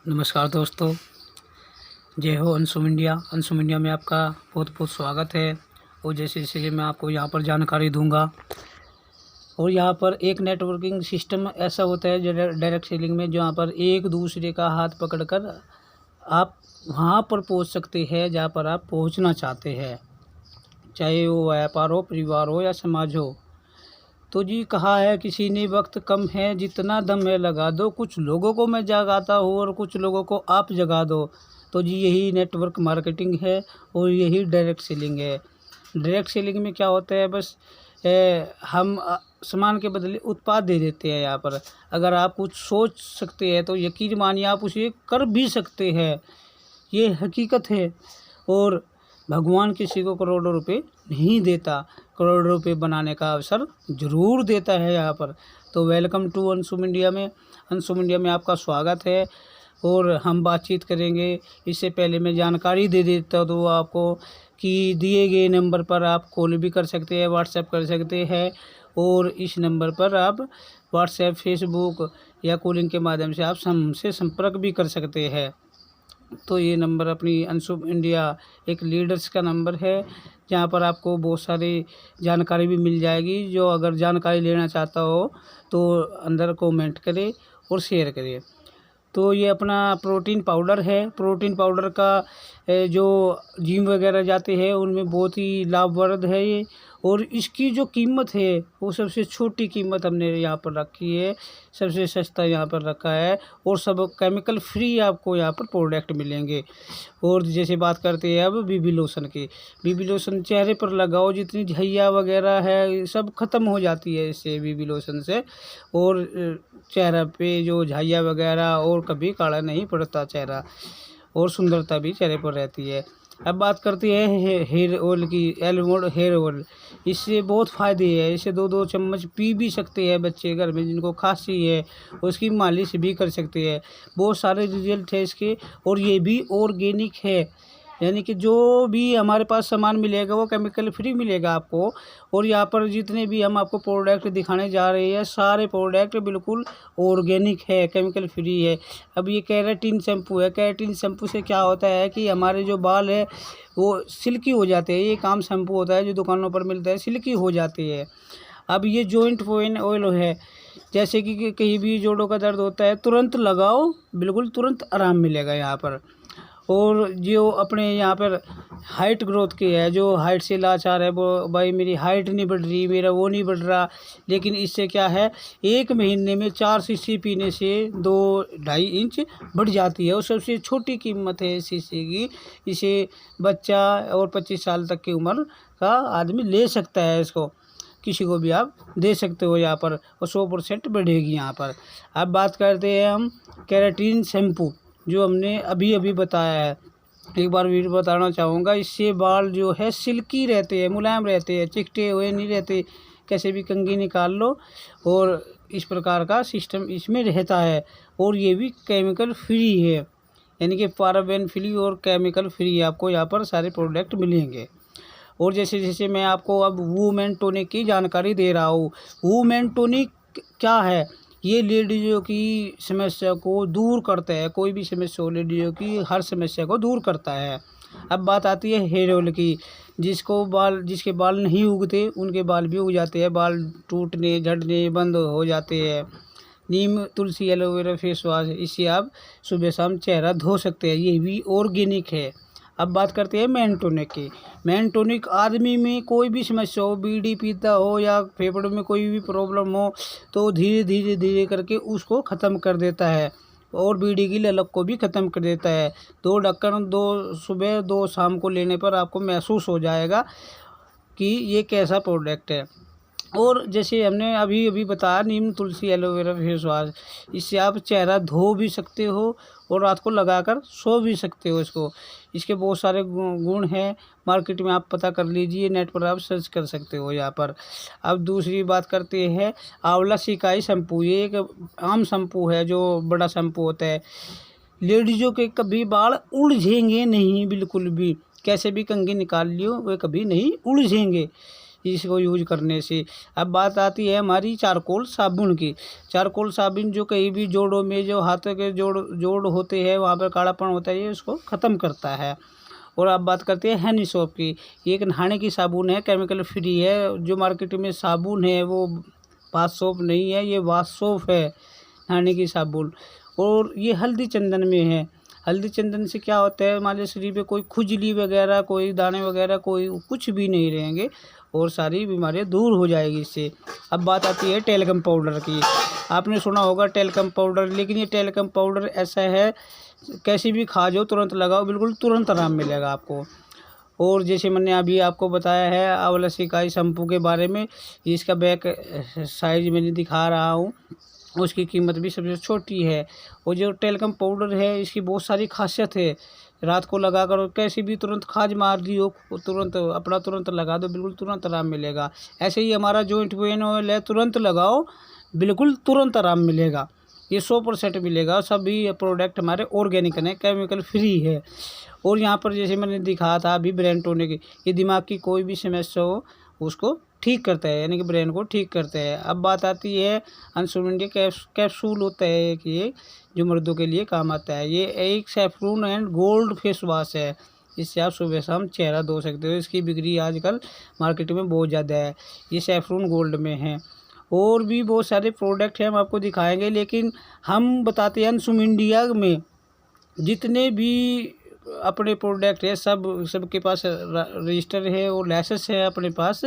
नमस्कार दोस्तों, जय हो अंशुम इंडिया में आपका बहुत बहुत स्वागत है। और जैसे इसलिए मैं आपको यहाँ पर जानकारी दूंगा। और यहाँ पर एक नेटवर्किंग सिस्टम ऐसा होता है जो डायरेक्ट सेलिंग में, जहाँ पर एक दूसरे का हाथ पकड़कर आप वहाँ पर पहुँच सकते हैं जहाँ पर आप पहुँचना चाहते हैं, चाहे वो व्यापार हो, परिवार हो या समाज हो। तो जी कहा है किसी ने, वक्त कम है जितना दम है लगा दो, कुछ लोगों को मैं जगाता हूँ और कुछ लोगों को आप जगा दो। तो जी यही नेटवर्क मार्केटिंग है और यही डायरेक्ट सेलिंग है। डायरेक्ट सेलिंग में क्या होता है, बस हम सामान के बदले उत्पाद दे देते हैं। यहाँ पर अगर आप कुछ सोच सकते हैं तो यकीन मानिए आप उसे कर भी सकते हैं, ये हकीकत है। और भगवान किसी को करोड़ों रुपए नहीं देता, करोड़ों रुपए बनाने का अवसर ज़रूर देता है यहाँ पर। तो वेलकम टू अंशुम इंडिया में। अंशुम इंडिया में आपका स्वागत है और हम बातचीत करेंगे। इससे पहले मैं जानकारी दे देता हूँ आपको कि दिए गए नंबर पर आप कॉल भी कर सकते हैं, व्हाट्सएप कर सकते हैं। और इस नंबर पर आप व्हाट्सएप, फेसबुक या कॉलिंग के माध्यम से आप हमसे संपर्क भी कर सकते हैं। तो ये नंबर अपनी अंशुम इंडिया एक लीडर्स का नंबर है, जहाँ पर आपको बहुत सारी जानकारी भी मिल जाएगी। जो अगर जानकारी लेना चाहता हो तो अंदर कमेंट करे और शेयर करिए। तो ये अपना प्रोटीन पाउडर है। प्रोटीन पाउडर का जो जिम वगैरह जाते हैं उनमें बहुत ही लाभप्रद है ये। और इसकी जो कीमत है वो सबसे छोटी कीमत हमने यहाँ पर रखी है, सबसे सस्ता यहाँ पर रखा है। और सब केमिकल फ्री आपको यहाँ पर प्रोडक्ट मिलेंगे। और जैसे बात करते हैं अब बीबी लोशन की। बीबी लोशन चेहरे पर लगाओ, जितनी झैया वगैरह है सब ख़त्म हो जाती है इससे, बीबी लोशन से। और चेहरा पे जो झैया वगैरह और कभी काला नहीं पड़ता चेहरा, और सुंदरता भी चेहरे पर रहती है। अब बात करते हैं हेयर ऑयल की। एलमोंड हेयर ऑयल, इससे बहुत फ़ायदे हैं। इसे 2-2 चम्मच पी भी सकते हैं बच्चे घर में जिनको खांसी है, उसकी मालिश भी कर सकते हैं। बहुत सारे रिजल्ट है इसके। और ये भी ऑर्गेनिक है, यानी कि जो भी हमारे पास सामान मिलेगा वो केमिकल फ्री मिलेगा आपको। और यहाँ पर जितने भी हम आपको प्रोडक्ट दिखाने जा रहे हैं सारे प्रोडक्ट बिल्कुल ऑर्गेनिक है, केमिकल फ्री है। अब ये केराटिन शैम्पू है। केराटिन शैम्पू से क्या होता है कि हमारे जो बाल है वो सिल्की हो जाते हैं। ये काम शैम्पू होता है जो दुकानों पर मिलता है, सिल्की हो जाती है। अब ये जॉइंट पेन ऑयल है, जैसे कि कहीं भी जोड़ों का दर्द होता है तुरंत लगाओ, बिल्कुल तुरंत आराम मिलेगा यहाँ पर। और जो अपने यहाँ पर हाइट ग्रोथ की है, जो हाइट से लाचार है वो, भाई मेरी हाइट नहीं बढ़ रही, मेरा वो नहीं बढ़ रहा, लेकिन इससे क्या है, 1 महीने में 4 शीशी पीने से 2-2.5 इंच बढ़ जाती है। और सबसे छोटी कीमत है इस शीशी की। इसे बच्चा और 25 साल तक की उम्र का आदमी ले सकता है, इसको किसी को भी आप दे सकते हो यहाँ पर। और 100% बढ़ेगी यहाँ पर। अब बात करते हैं हम केराटिन शैम्पू, जो हमने अभी अभी बताया है। एक बार वीडियो बताना चाहूँगा। इससे बाल जो है सिल्की रहते हैं, मुलायम रहते हैं, चिकटे हुए नहीं रहते। कैसे भी कंघी निकाल लो, और इस प्रकार का सिस्टम इसमें रहता है। और ये भी केमिकल फ्री है, यानी कि पैराबेन फ्री और केमिकल फ्री आपको यहाँ पर सारे प्रोडक्ट मिलेंगे। और जैसे जैसे मैं आपको अब वुमेन टॉनिक की जानकारी दे रहा हूँ। वुमेन टॉनिक क्या है, ये लेडीज़ों की समस्या को दूर करता है। कोई भी समस्या हो, लेडीज़ों की हर समस्या को दूर करता है। अब बात आती है हेयर ऑयल की। जिसके बाल नहीं उगते उनके बाल भी उग जाते हैं, बाल टूटने झड़ने बंद हो जाते हैं। नीम तुलसी एलोवेरा फेस वॉश, इससे आप सुबह शाम चेहरा धो सकते हैं, ये भी ऑर्गेनिक है। अब बात करते हैं मेन टॉनिक की। मेन टॉनिक आदमी में कोई भी समस्या हो, बीड़ी पीता हो या फेफड़ों में कोई भी प्रॉब्लम हो, तो धीरे धीरे धीरे करके उसको ख़त्म कर देता है। और बीड़ी की ललक को भी ख़त्म कर देता है। 2 ढक्कन, 2 सुबह 2 शाम को लेने पर आपको महसूस हो जाएगा कि ये कैसा प्रोडक्ट है। और जैसे हमने अभी अभी बताया नीम तुलसी एलोवेरा फेस वॉश, इससे आप चेहरा धो भी सकते हो और रात को लगाकर सो भी सकते हो इसको। इसके बहुत सारे गुण हैं, मार्केट में आप पता कर लीजिए, नेट पर आप सर्च कर सकते हो यहाँ पर। अब दूसरी बात करते हैं आंवला सिकाई शैम्पू। ये एक आम शैम्पू है जो बड़ा शैम्पू होता है। लेडीज़ों के कभी बाल उलझेंगे नहीं, बिल्कुल भी। कैसे भी कंघी निकाल लियो वे कभी नहीं उलझेंगे। इसको यूज करने से। अब बात आती है हमारी चारकोल साबुन की। चारकोल साबुन जो कहीं भी जोड़ों में जो हाथों के जोड़ होते हैं वहाँ पर कालापन होता है, ये उसको ख़त्म करता है। और अब बात करते हैं हैनी सोप की। ये एक नहाने की साबुन है, केमिकल फ्री है। जो मार्केट में साबुन है वो बाथ सोप नहीं है, ये वाश सोप है, नहाने की साबुन। और ये हल्दी चंदन में है। हल्दी चंदन से क्या होता है, हमारे शरीर पे कोई खुजली वगैरह, कोई दाने वगैरह, कोई कुछ भी नहीं रहेंगे और सारी बीमारियां दूर हो जाएगी इससे। अब बात आती है टेलकम पाउडर की। आपने सुना होगा टेलकम पाउडर, लेकिन ये टेलकम पाउडर ऐसा है, कैसी भी खा जाओ तुरंत लगाओ, बिल्कुल तुरंत आराम मिलेगा आपको। और जैसे मैंने अभी आपको बताया है आंवला सिकाई शैम्पू के बारे में, इसका बैक साइज मैंने दिखा रहा हूँ, उसकी कीमत भी सबसे छोटी है। और जो टेलकम पाउडर है इसकी बहुत सारी खासियत है। रात को लगा कर कैसे भी तुरंत खाज मार दी हो, तुरंत अपना तुरंत लगा दो, बिल्कुल तुरंत आराम मिलेगा। ऐसे ही हमारा जॉइंट पेन ऑयल है, तुरंत लगाओ, बिल्कुल तुरंत आराम मिलेगा। ये 100% मिलेगा। सभी प्रोडक्ट हमारे ऑर्गेनिक हैं, केमिकल फ्री है। और यहाँ पर जैसे मैंने दिखाया था अभी ब्रेन टोनिक, ये दिमाग की कोई भी समस्या हो उसको ठीक करता है, यानी कि ब्रेन को ठीक करता है। अब बात आती है अंशुमंडी कैप्सूल होता है कि ये जो मर्दों के लिए काम आता है। ये एक सैफरून एंड गोल्ड फेस वॉश है, इससे आप सुबह शाम चेहरा धो सकते हो। इसकी बिक्री आजकल मार्केट में बहुत ज़्यादा है, ये सैफरून गोल्ड में है। और भी बहुत सारे प्रोडक्ट हैं, हम आपको दिखाएंगे, लेकिन हम बताते हैं अंशुम इंडिया में जितने भी अपने प्रोडक्ट है सबके पास रजिस्टर है और लाइसेंस है अपने पास।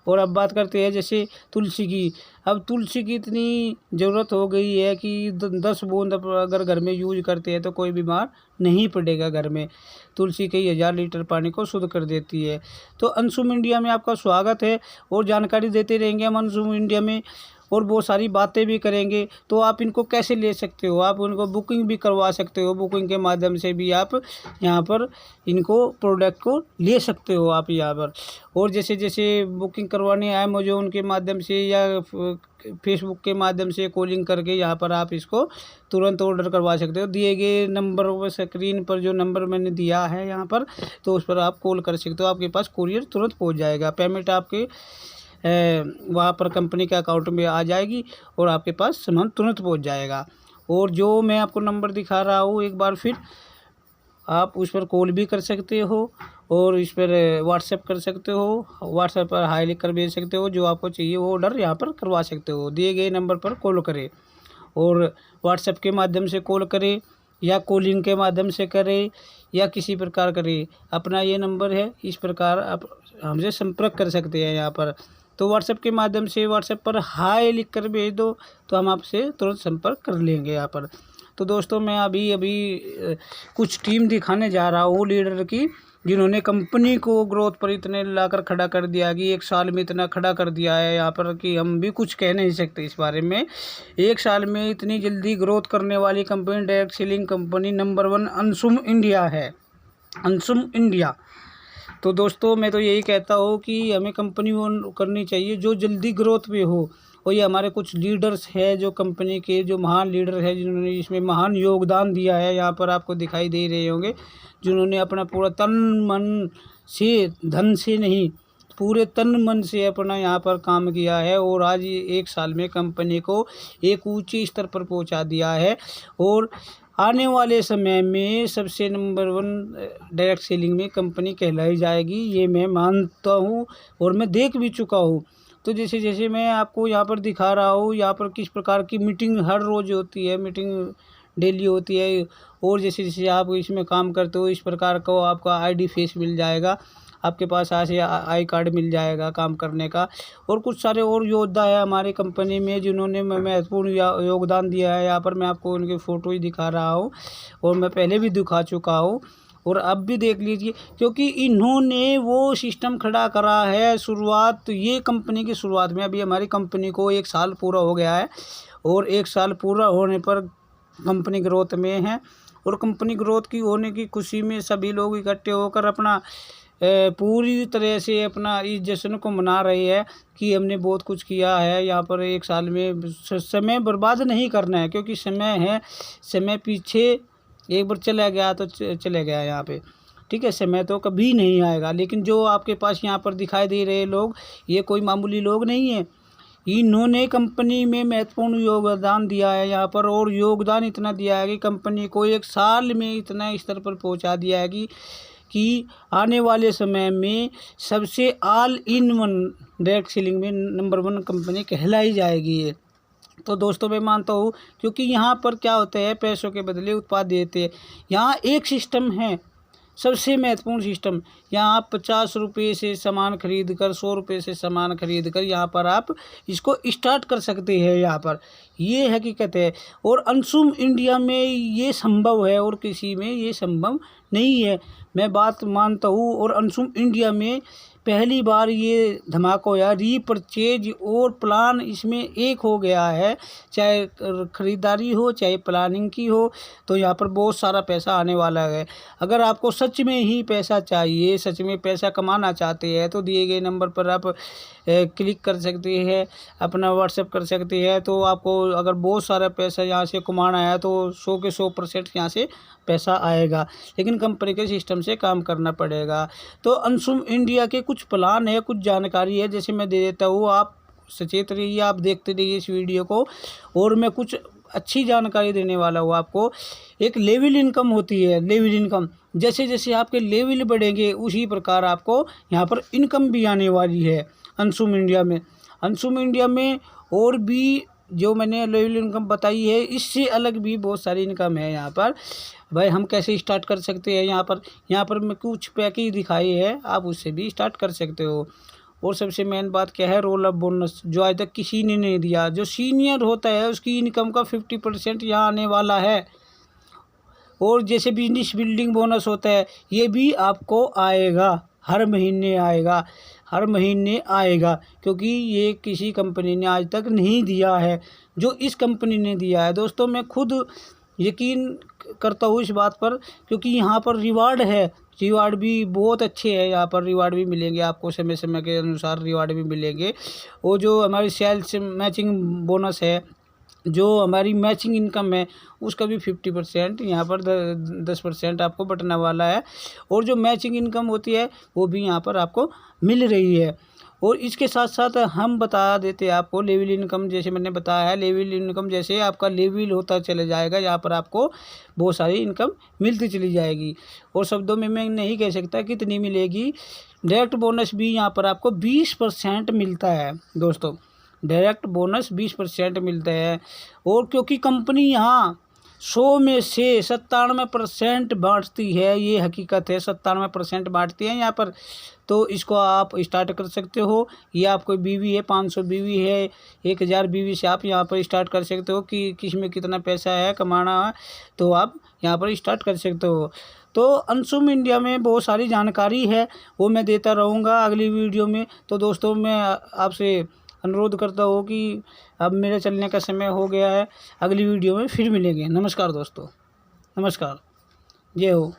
और अब बात करते हैं जैसे तुलसी की। अब तुलसी की इतनी ज़रूरत हो गई है कि 10 बूंद अगर घर में यूज करते हैं तो कोई बीमार नहीं पड़ेगा घर में। तुलसी कई 1000 लीटर पानी को शुद्ध कर देती है। तो अंशुम इंडिया में आपका स्वागत है और जानकारी देते रहेंगे हम अंशुम इंडिया में, और बहुत सारी बातें भी करेंगे। तो आप इनको कैसे ले सकते हो, आप उनको बुकिंग भी करवा सकते हो, बुकिंग के माध्यम से भी आप यहाँ पर इनको प्रोडक्ट को ले सकते हो आप यहाँ पर। और जैसे जैसे बुकिंग करवाने आए अमेज़न के माध्यम से या फेसबुक के माध्यम से कॉलिंग करके यहाँ पर आप इसको तुरंत ऑर्डर करवा सकते हो। दिए गए नंबर पर, स्क्रीन पर जो नंबर मैंने दिया है यहाँ पर, तो उस पर आप कॉल कर सकते हो, आपके पास कुरियर तुरंत पहुँच जाएगा। पेमेंट आपके वहाँ पर कंपनी के अकाउंट में आ जाएगी और आपके पास सामान तुरंत पहुँच जाएगा। और जो मैं आपको नंबर दिखा रहा हूँ एक बार फिर, आप उस पर कॉल भी कर सकते हो और इस पर व्हाट्सएप कर सकते हो। व्हाट्सएप पर हाई लिख कर भेज सकते हो, जो आपको चाहिए वो ऑर्डर यहाँ पर करवा सकते हो। दिए गए नंबर पर कॉल करें और व्हाट्सएप के माध्यम से कॉल करें या कॉलिंग के माध्यम से करें या किसी प्रकार करें। अपना ये नंबर है, इस प्रकार आप हमसे संपर्क कर सकते हैं यहाँ पर। तो व्हाट्सएप के माध्यम से व्हाट्सएप पर हाय लिख कर भेज दो तो हम आपसे तुरंत संपर्क कर लेंगे यहाँ पर। तो दोस्तों मैं अभी कुछ टीम दिखाने जा रहा हूँ लीडर की, जिन्होंने कंपनी को ग्रोथ पर इतने लाकर खड़ा कर दिया कि 1 साल में इतना खड़ा कर दिया है यहाँ पर कि हम भी कुछ कह नहीं सकते इस बारे में। 1 साल में इतनी जल्दी ग्रोथ करने वाली company, direct selling company number 1 Anshum India है, अंशुम इंडिया। तो दोस्तों मैं तो यही कहता हूँ कि हमें कंपनी वो करनी चाहिए जो जल्दी ग्रोथ पे हो। और ये हमारे कुछ लीडर्स है जो कंपनी के जो महान लीडर है, जिन्होंने इसमें महान योगदान दिया है, यहाँ पर आपको दिखाई दे रहे होंगे, जिन्होंने अपना पूरा तन मन से, धन से नहीं, पूरे तन मन से अपना यहाँ पर काम किया है और आज 1 साल में कंपनी को एक ऊंचे स्तर पर पहुँचा दिया है। और आने वाले समय में सबसे नंबर 1 डायरेक्ट सेलिंग में कंपनी कहलाई जाएगी, ये मैं मानता हूँ और मैं देख भी चुका हूँ। तो जैसे जैसे मैं आपको यहाँ पर दिखा रहा हूँ, यहाँ पर किस प्रकार की मीटिंग हर रोज़ होती है, मीटिंग डेली होती है। और जैसे जैसे आप इसमें काम करते हो, इस प्रकार का आपका आईडी फेस मिल जाएगा, आपके पास ऐसे आई कार्ड मिल जाएगा काम करने का। और कुछ सारे और योद्धा है हमारी कंपनी में जिन्होंने महत्वपूर्ण योगदान दिया है। यहाँ पर मैं आपको उनकी फ़ोटो ही दिखा रहा हूँ और मैं पहले भी दिखा चुका हूँ और अब भी देख लीजिए, क्योंकि इन्होंने वो सिस्टम खड़ा करा है। शुरुआत ये कंपनी की शुरुआत में, अभी हमारी कंपनी को 1 साल पूरा हो गया है और 1 साल पूरा होने पर कंपनी ग्रोथ में है। और कंपनी ग्रोथ की होने की खुशी में सभी लोग इकट्ठे होकर अपना पूरी तरह से अपना इस जश्न को मना रही है कि हमने बहुत कुछ किया है यहाँ पर 1 साल में। समय बर्बाद नहीं करना है, क्योंकि समय है, समय पीछे एक बार चला गया तो चले गया यहाँ पे। ठीक है, समय तो कभी नहीं आएगा। लेकिन जो आपके पास यहाँ पर दिखाई दे रहे लोग, ये कोई मामूली लोग नहीं है। इन्होंने कंपनी में महत्वपूर्ण योगदान दिया है यहाँ पर, और योगदान इतना दिया है कि कंपनी को 1 साल में इतना स्तर पर पहुँचा दिया है कि आने वाले समय में सबसे all in one direct selling में नंबर 1 कंपनी कहलाई जाएगी ये। तो दोस्तों मैं मानता हूँ, क्योंकि यहाँ पर क्या होता है, पैसों के बदले उत्पाद देते हैं। यहाँ एक सिस्टम है, सबसे महत्वपूर्ण सिस्टम। यहाँ आप 50 रुपये से सामान खरीद कर, 100 रुपये से सामान खरीद कर यहाँ पर आप इसको स्टार्ट कर सकते हैं। यहाँ पर ये हकीकत है, और अंशुम इंडिया में ये संभव है और किसी में ये संभव नहीं है। मैं बात मानता हूँ, और अंशुम इंडिया में पहली बार ये धमाका होया, रीपरचेज और प्लान इसमें एक हो गया है। चाहे ख़रीदारी हो, चाहे प्लानिंग की हो, तो यहाँ पर बहुत सारा पैसा आने वाला है। अगर आपको सच में ही पैसा चाहिए, सच में पैसा कमाना चाहते हैं, तो दिए गए नंबर पर आप क्लिक कर सकते हैं, अपना व्हाट्सएप कर सकते हैं। तो आपको अगर बहुत सारा पैसा यहाँ से कमाना है तो 100 के 100% यहाँ से पैसा आएगा, लेकिन कंपनी के सिस्टम से काम करना पड़ेगा। तो अंशुम इंडिया के कुछ प्लान है, कुछ जानकारी है, जैसे मैं दे देता हूँ। आप सचेत रहिए, आप देखते रहिए इस वीडियो को, और मैं कुछ अच्छी जानकारी देने वाला हूँ आपको। एक लेवल इनकम होती है, लेवल इनकम। जैसे जैसे आपके लेवल बढ़ेंगे उसी प्रकार आपको यहाँ पर इनकम भी आने वाली है अंशुम इंडिया में। अंशुम इंडिया में और भी जो मैंने लेवल इनकम बताई है, इससे अलग भी बहुत सारी इनकम है यहाँ पर। भाई हम कैसे स्टार्ट कर सकते हैं, यहाँ पर मैं कुछ पैकेज दिखाई है, आप उससे भी स्टार्ट कर सकते हो। और सबसे मेन बात क्या है, रोल अप बोनस, जो आज तक किसी ने नहीं दिया। जो सीनियर होता है उसकी इनकम का 50% यहाँ आने वाला है। और जैसे बिजनेस बिल्डिंग बोनस होता है, ये भी आपको आएगा, हर महीने आएगा, हर महीने आएगा, क्योंकि ये किसी कंपनी ने आज तक नहीं दिया है जो इस कंपनी ने दिया है। दोस्तों मैं खुद यकीन करता हूँ इस बात पर, क्योंकि यहाँ पर रिवार्ड है, रिवार्ड भी बहुत अच्छे हैं। यहाँ पर रिवार्ड भी मिलेंगे आपको, समय समय के अनुसार रिवार्ड भी मिलेंगे। और जो हमारी सेल्स मैचिंग बोनस है, जो हमारी मैचिंग इनकम है, उसका भी 50% यहाँ पर 10% आपको बटने वाला है। और जो मैचिंग इनकम होती है वो भी यहाँ पर आपको मिल रही है। और इसके साथ साथ हम बता देते हैं आपको लेवल इनकम, जैसे मैंने बताया है, लेवल इनकम जैसे आपका लेवल होता चले जाएगा, यहाँ पर आपको बहुत सारी इनकम मिलती चली जाएगी। और शब्दों में मैं नहीं कह सकता कितनी मिलेगी। डायरेक्ट बोनस भी यहाँ पर आपको 20% मिलता है दोस्तों, डायरेक्ट बोनस 20% मिलता है। और क्योंकि कंपनी यहाँ 100 में से 97% बांटती है, ये हकीकत है, 97% बांटती है यहाँ पर। तो इसको आप स्टार्ट कर सकते हो। ये आपको बीवी है, 500 बीवी है, 1000 बीवी से आप यहाँ पर स्टार्ट कर सकते हो कि किस में कितना पैसा है कमाना है, तो आप यहाँ पर स्टार्ट कर सकते हो। तो अंशुम इंडिया में बहुत सारी जानकारी है, वो मैं देता रहूँगा अगली वीडियो में। तो दोस्तों मैं आपसे अनुरोध करता हूँ कि अब मेरे चलने का समय हो गया है, अगली वीडियो में फिर मिलेंगे। नमस्कार दोस्तों, नमस्कार, जय हो।